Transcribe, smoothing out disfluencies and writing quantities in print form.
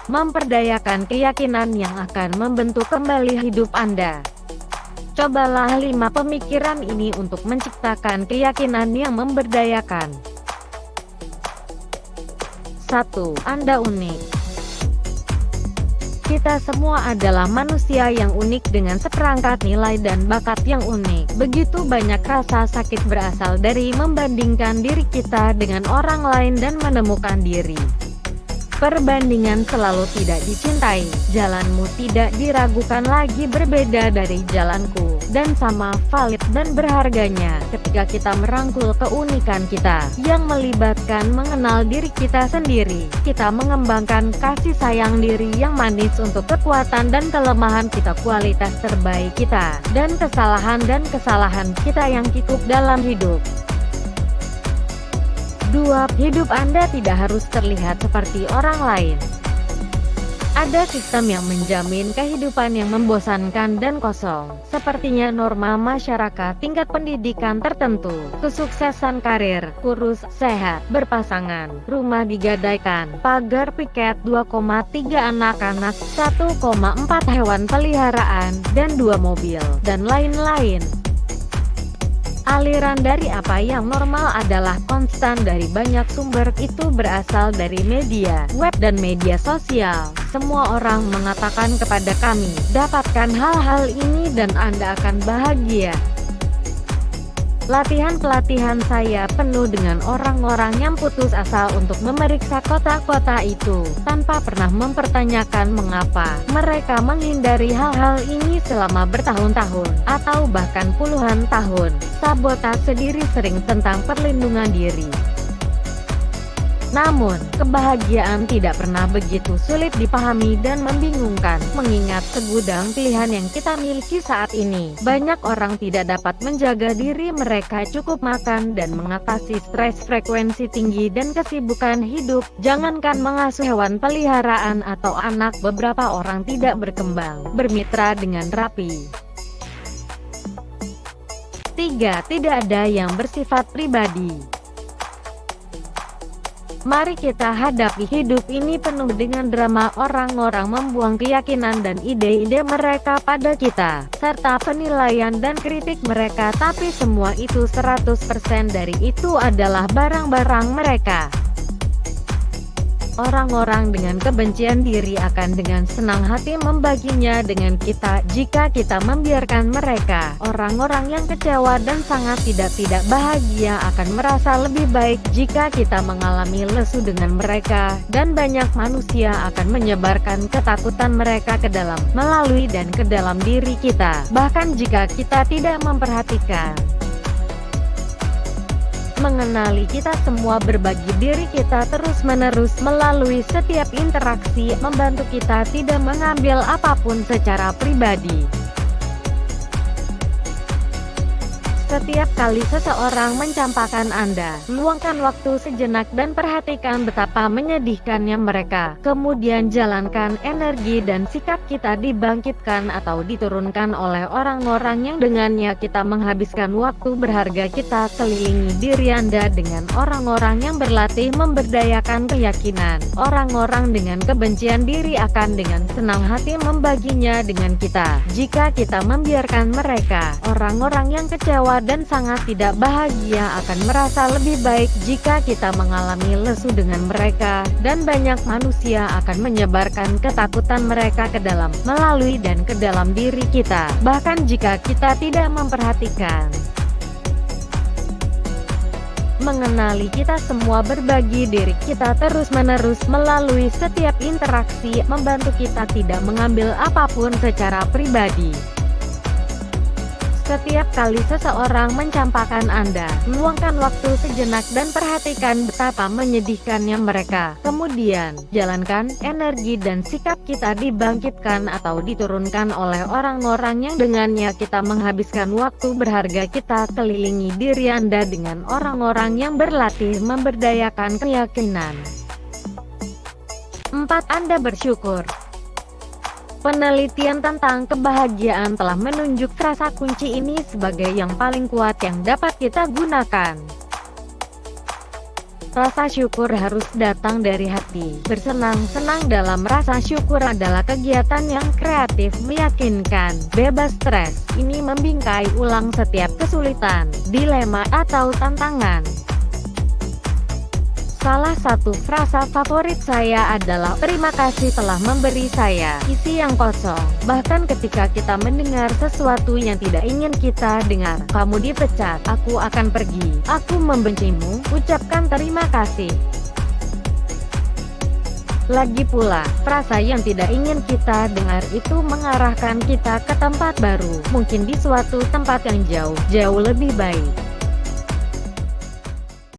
Memperdayakan keyakinan yang akan membentuk kembali hidup Anda. Cobalah 5 pemikiran ini untuk menciptakan keyakinan yang memberdayakan. 1. Anda unik. Kita semua adalah manusia yang unik dengan seperangkat nilai dan bakat yang unik. Begitu banyak rasa sakit berasal dari membandingkan diri kita dengan orang lain dan menemukan diri. Perbandingan selalu tidak dicintai. Jalanmu tidak diragukan lagi berbeda dari jalanku, dan sama valid dan berharganya ketika kita merangkul keunikan kita yang melibatkan mengenal diri kita sendiri. Kita mengembangkan kasih sayang diri yang manis untuk kekuatan dan kelemahan kita, kualitas terbaik kita, dan kesalahan kita yang cukup dalam hidup. 2. Hidup Anda tidak harus terlihat seperti orang lain. Ada sistem yang menjamin kehidupan yang membosankan dan kosong, sepertinya norma masyarakat, tingkat pendidikan tertentu, kesuksesan karir, kurus, sehat, berpasangan, rumah digadaikan, pagar piket, 2,3 anak-anak, 1,4 hewan peliharaan, dan 2 mobil, dan lain-lain. Aliran dari apa yang normal adalah konstan dari banyak sumber, itu berasal dari media, web dan media sosial. Semua orang mengatakan kepada kami, dapatkan hal-hal ini dan Anda akan bahagia. Pelatihan saya penuh dengan orang-orang yang putus asa untuk memeriksa kota-kota itu, tanpa pernah mempertanyakan mengapa mereka menghindari hal-hal ini selama bertahun-tahun, atau bahkan puluhan tahun. Sabotase diri sering tentang perlindungan diri. Namun, kebahagiaan tidak pernah begitu sulit dipahami dan membingungkan, mengingat segudang pilihan yang kita miliki saat ini. Banyak orang tidak dapat menjaga diri mereka cukup makan dan mengatasi stres frekuensi tinggi dan kesibukan hidup. Jangankan mengasuh hewan peliharaan atau anak, beberapa orang tidak berkembang, bermitra dengan rapi. 3. Tidak ada yang bersifat pribadi. Mari kita hadapi hidup ini penuh dengan drama. Orang-orang membuang keyakinan dan ide-ide mereka pada kita, serta penilaian dan kritik mereka, tapi semua itu 100% dari itu adalah barang-barang mereka. Orang-orang dengan kebencian diri akan dengan senang hati membaginya dengan kita jika kita membiarkan mereka. Orang-orang yang kecewa dan sangat tidak bahagia akan merasa lebih baik jika kita mengalami lesu dengan mereka, dan banyak manusia akan menyebarkan ketakutan mereka ke dalam, melalui dan ke dalam diri kita, bahkan jika kita tidak memperhatikan. Mengenali kita semua, berbagi diri kita terus-menerus melalui setiap interaksi, membantu kita tidak mengambil apapun secara pribadi. Setiap kali seseorang mencampakkan Anda, luangkan waktu sejenak dan perhatikan betapa menyedihkannya mereka. Kemudian jalankan energi dan sikap kita dibangkitkan atau diturunkan oleh orang-orang yang dengannya kita menghabiskan waktu berharga kita. Kelilingi diri Anda dengan orang-orang yang berlatih memberdayakan keyakinan. Orang-orang dengan kebencian diri akan dengan senang hati membaginya dengan kita jika kita membiarkan mereka. Orang-orang yang kecewa dan sangat tidak bahagia akan merasa lebih baik jika kita mengalami lesu dengan mereka, dan banyak manusia akan menyebarkan ketakutan mereka ke dalam, melalui dan ke dalam diri kita, bahkan jika kita tidak memperhatikan. Mengenali kita semua, berbagi diri kita terus-menerus melalui setiap interaksi, membantu kita tidak mengambil apapun secara pribadi. Setiap kali seseorang mencampakkan Anda, luangkan waktu sejenak dan perhatikan betapa menyedihkannya mereka. Kemudian, jalankan energi dan sikap kita dibangkitkan atau diturunkan oleh orang-orang yang dengannya kita menghabiskan waktu berharga kita. Kelilingi diri Anda dengan orang-orang yang berlatih memberdayakan keyakinan. 4. Anda bersyukur. Penelitian tentang kebahagiaan telah menunjuk rasa kunci ini sebagai yang paling kuat yang dapat kita gunakan. Rasa syukur harus datang dari hati. Bersenang-senang dalam rasa syukur adalah kegiatan yang kreatif, meyakinkan, bebas stres. Ini membingkai ulang setiap kesulitan, dilema, atau tantangan. Salah satu frasa favorit saya adalah "terima kasih telah memberi saya isi yang kosong". Bahkan ketika kita mendengar sesuatu yang tidak ingin kita dengar, "Kamu dipecat, aku akan pergi, aku membencimu", ucapkan terima kasih. Lagi pula, frasa yang tidak ingin kita dengar itu mengarahkan kita ke tempat baru, mungkin di suatu tempat yang jauh lebih baik.